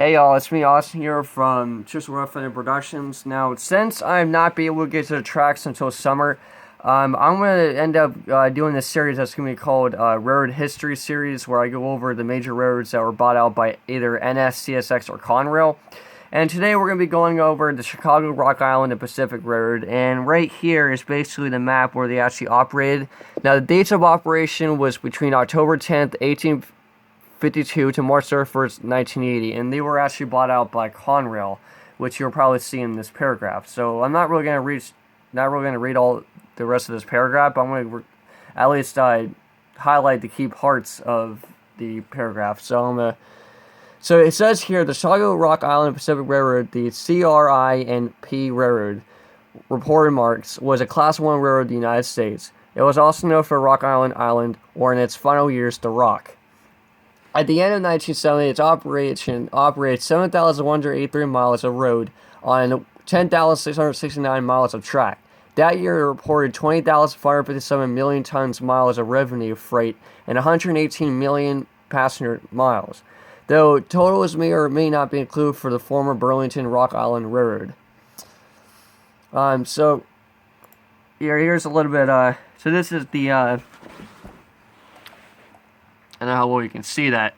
Hey y'all, it's me Austin here from Just Rough and Productions. Now, since I'm not be able to get to the tracks until summer, I'm going to end up doing this series that's going to be called Railroad History Series, where I go over the major railroads that were bought out by either NS, CSX, or Conrail. And today we're going to be going over the Chicago, Rock Island, and Pacific Railroad. And right here is basically the map where they actually operated. Now, the dates of operation was between October 10th, 1852 to March 31st, 1980, and they were actually bought out by Conrail, which you'll probably see in this paragraph. So I'm not really going to read all the rest of this paragraph, but I'm going to at least highlight the key parts of the paragraph. So it says here, the Chicago, Rock Island, Pacific Railroad, the CRI&P Railroad, reported marks, was a Class 1 railroad in the United States. It was also known for Rock Island, or in its final years, the Rock. At the end of 1970, its operation operated 7,183 miles of road on 10,669 miles of track. That year, it reported 20,557 million tons miles of revenue freight and 118 million passenger miles, though totals may or may not be included for the former Burlington Rock Island Railroad. So here's a little bit. So this is the. I don't know how well you can see that,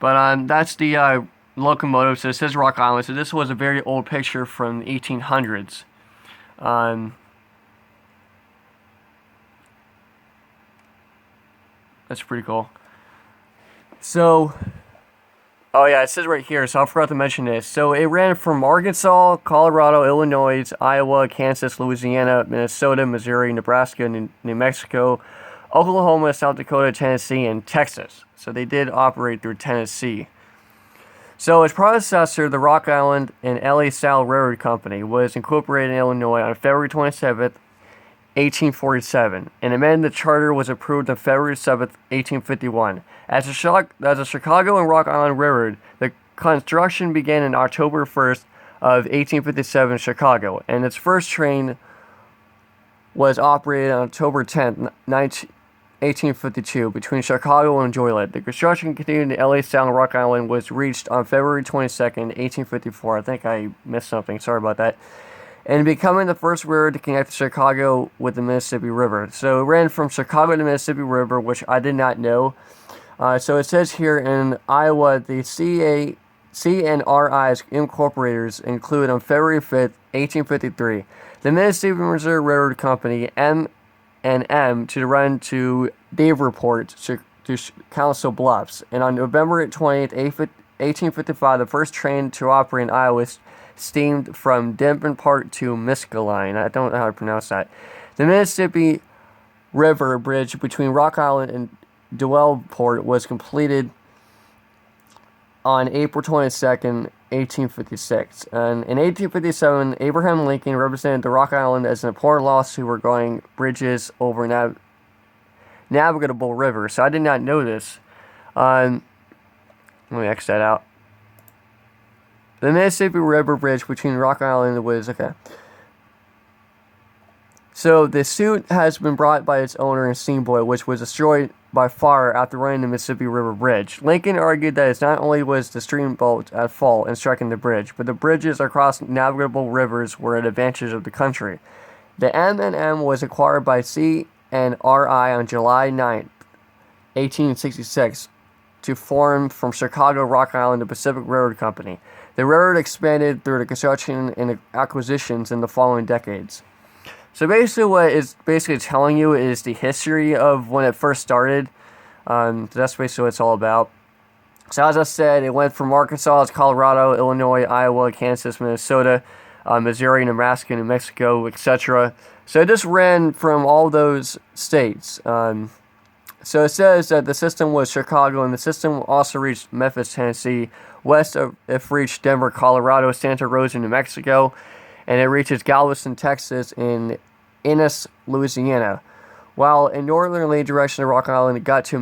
but that's the locomotive. So it says Rock Island. So this was a very old picture from the 1800s. That's pretty cool. So, oh yeah, it says right here. So I forgot to mention this. So it ran from Arkansas, Colorado, Illinois, Iowa, Kansas, Louisiana, Minnesota, Missouri, Nebraska, New Mexico, Oklahoma, South Dakota, Tennessee, and Texas. So they did operate through Tennessee. So its predecessor, the Rock Island and LA Salle Railroad Company, was incorporated in Illinois on February 27th, 1847. An amended charter was approved on February 7th, 1851. As a Chicago and Rock Island Railroad, the construction began on October 1st of 1857 in Chicago, and its first train was operated on October 10th, 1852, between Chicago and Joliet. The construction continued in LA Salle and Rock Island was reached on February 22nd, 1854. I think I missed something. Sorry about that. And becoming the first railroad to connect Chicago with the Mississippi River. So it ran from Chicago to the Mississippi River, which I did not know. So it says here in Iowa, the CNRI's incorporators include on February 5th, 1853, the Mississippi Missouri Railroad Company, M&M, to run to Davenport to Council Bluffs. And on November 20th, 1855, the first train to operate in Iowa steamed from Davenport to Miscaline. I don't know how to pronounce that. The Mississippi River Bridge between Rock Island and Davenport was completed on April 22nd, 1856. And in 1857, Abraham Lincoln represented the Rock Island as an important lawsuit regarding bridges over navigable rivers. So I did not know this. Let me X that out. The Mississippi River Bridge between Rock Island was, okay. So the suit has been brought by its owner and steamboat, which was destroyed by fire after running the Mississippi River Bridge. Lincoln argued that it not only was the steamboat at fault in striking the bridge, but the bridges across navigable rivers were an advantage of the country. The M&M was acquired by CNRI on July 9th, 1866, to form from Chicago, Rock Island, the Pacific Railroad Company. The railroad expanded through the construction and acquisitions in the following decades. So basically what it's telling you is the history of when it first started. That's basically what it's all about. So as I said, it went from Arkansas to Colorado, Illinois, Iowa, Kansas, Minnesota, Missouri, Nebraska, New Mexico, etc. So it just ran from all those states. So it says that the system was Chicago, and the system also reached Memphis, Tennessee. West of it reached Denver, Colorado, Santa Rosa, New Mexico, and it reaches Galveston, Texas, and Ennis, Louisiana. While in northerly direction of Rock Island, it got to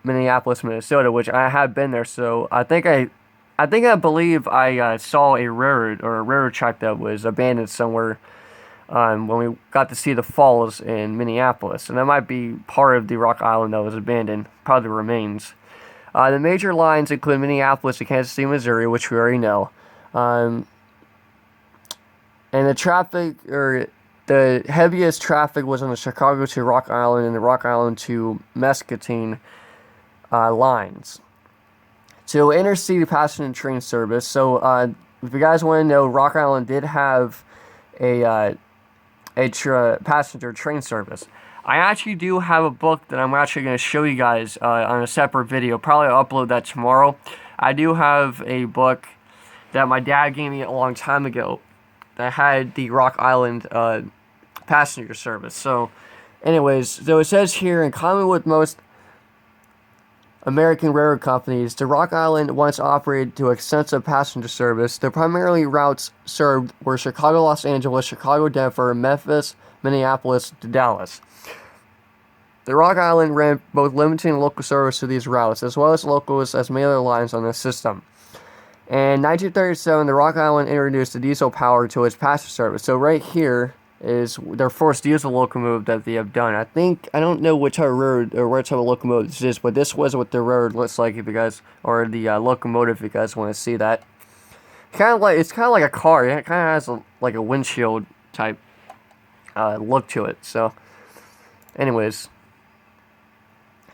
Minneapolis, Minnesota, which I have been there. So I believe I saw a railroad track that was abandoned somewhere when we got to see the falls in Minneapolis, and that might be part of the Rock Island that was abandoned, probably the remains. The major lines include Minneapolis to Kansas City, Missouri, which we already know. And the heaviest traffic was on the Chicago to Rock Island and the Rock Island to Muscatine lines. So intercity passenger train service. So if you guys want to know, Rock Island did have a passenger train service. I actually do have a book that I'm actually going to show you guys on a separate video. Probably upload that tomorrow. I do have a book that my dad gave me a long time ago that had the Rock Island passenger service. So, anyways, so it says here, in common with most American railroad companies, the Rock Island once operated to extensive passenger service. The primary routes served were Chicago, Los Angeles, Chicago, Denver, Memphis, Minneapolis to Dallas. The Rock Island ran both limited and local service to these routes, as well as locals as many other lines on the system. In 1937, the Rock Island introduced the diesel power to its passenger service. So right here is their first diesel locomotive that they have done. I don't know which type of railroad or what type of locomotive this is, but this was what the railroad looks like if you guys, or the locomotive if you guys want to see that. It's kind of like a car. It kind of has like a windshield type look to it. So, anyways.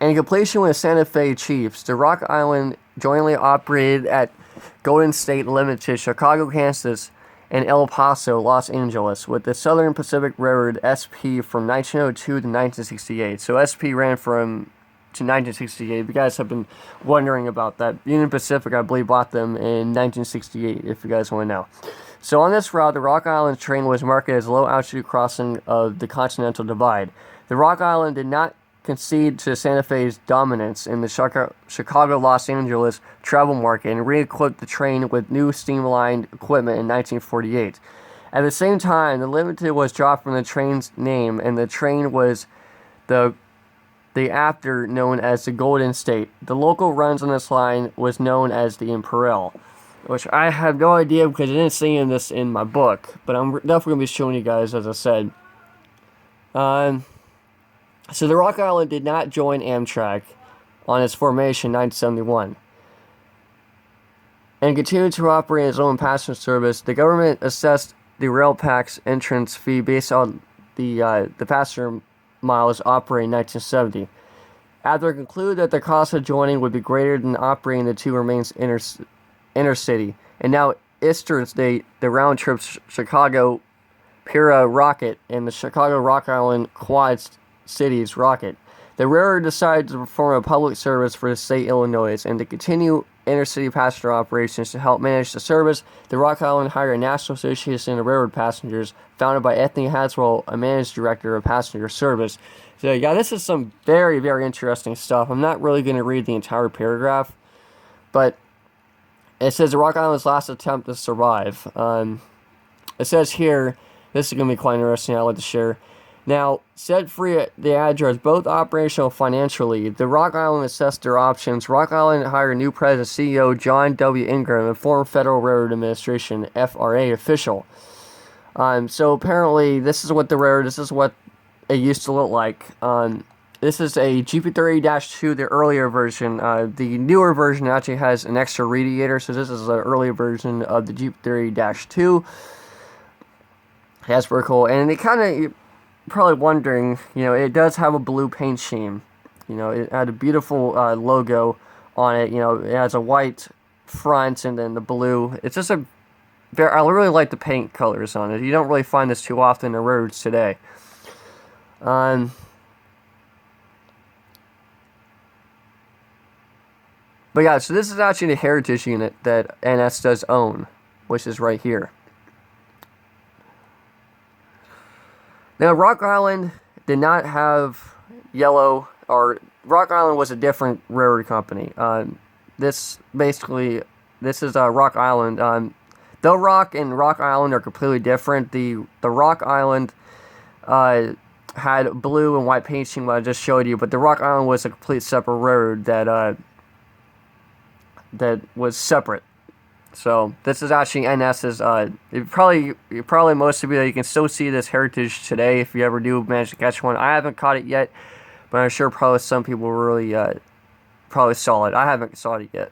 In completion with Santa Fe Chiefs, the Rock Island jointly operated at Golden State Limited, Chicago, Kansas, and El Paso, Los Angeles, with the Southern Pacific Railroad SP from 1902 to 1968. So SP ran to 1968. If you guys have been wondering about that, Union Pacific, I believe, bought them in 1968, if you guys want to know. So on this route, the Rock Island train was marketed as a low-altitude crossing of the Continental Divide. The Rock Island did not concede to Santa Fe's dominance in the Chicago-Los Angeles travel market and re-equipped the train with new steam-lined equipment in 1948. At the same time, the Limited was dropped from the train's name, and the train was the after known as the Golden State. The local runs on this line was known as the Imperial, which I have no idea because I didn't see this in my book, but I'm definitely going to be showing you guys, as I said. So the Rock Island did not join Amtrak on its formation in 1971 and continued to operate its own passenger service. The government assessed the RailPAC's entrance fee based on the passenger miles operating in 1970. After it concluded that the cost of joining would be greater than operating the two remains intercity, and now interstate, the round trip Chicago Pira Rocket and the Chicago Rock Island Quad Cities Rocket. The railroad decided to perform a public service for the state of Illinois and to continue intercity passenger operations. To help manage the service, the Rock Island hired a National Association of Railroad Passengers, founded by Anthony Haswell, a managed director of passenger service. So yeah, this is some very, very interesting stuff. I'm not really going to read the entire paragraph, but it says the Rock Island's last attempt to survive. It says here, this is going to be quite interesting, I'd like to share. Now, set free the address, both operational and financially, the Rock Island assessed their options. Rock Island hired new president CEO John W. Ingram, a former Federal Railroad Administration FRA official. So apparently, this is what it used to look like. This is a GP30-2, the earlier version. The newer version actually has an extra radiator, so this is an earlier version of the GP30-2. That's pretty cool, and it kind of... probably wondering, it does have a blue paint scheme. It had a beautiful logo on it. It has a white front and then the blue. It's just I really like the paint colors on it. You don't really find this too often in roads today. But yeah, so this is actually the heritage unit that NS does own, which is right here. Now, Rock Island did not have yellow, or Rock Island was a different railroad company. This is Rock Island. The Rock and Rock Island are completely different. The Rock Island had blue and white paint scheme, what I just showed you, but the Rock Island was a complete separate road that was separate. So this is actually NS's. Probably most of you can still see this heritage today if you ever do manage to catch one. I haven't caught it yet, but I'm sure probably some people really probably saw it. I haven't saw it yet.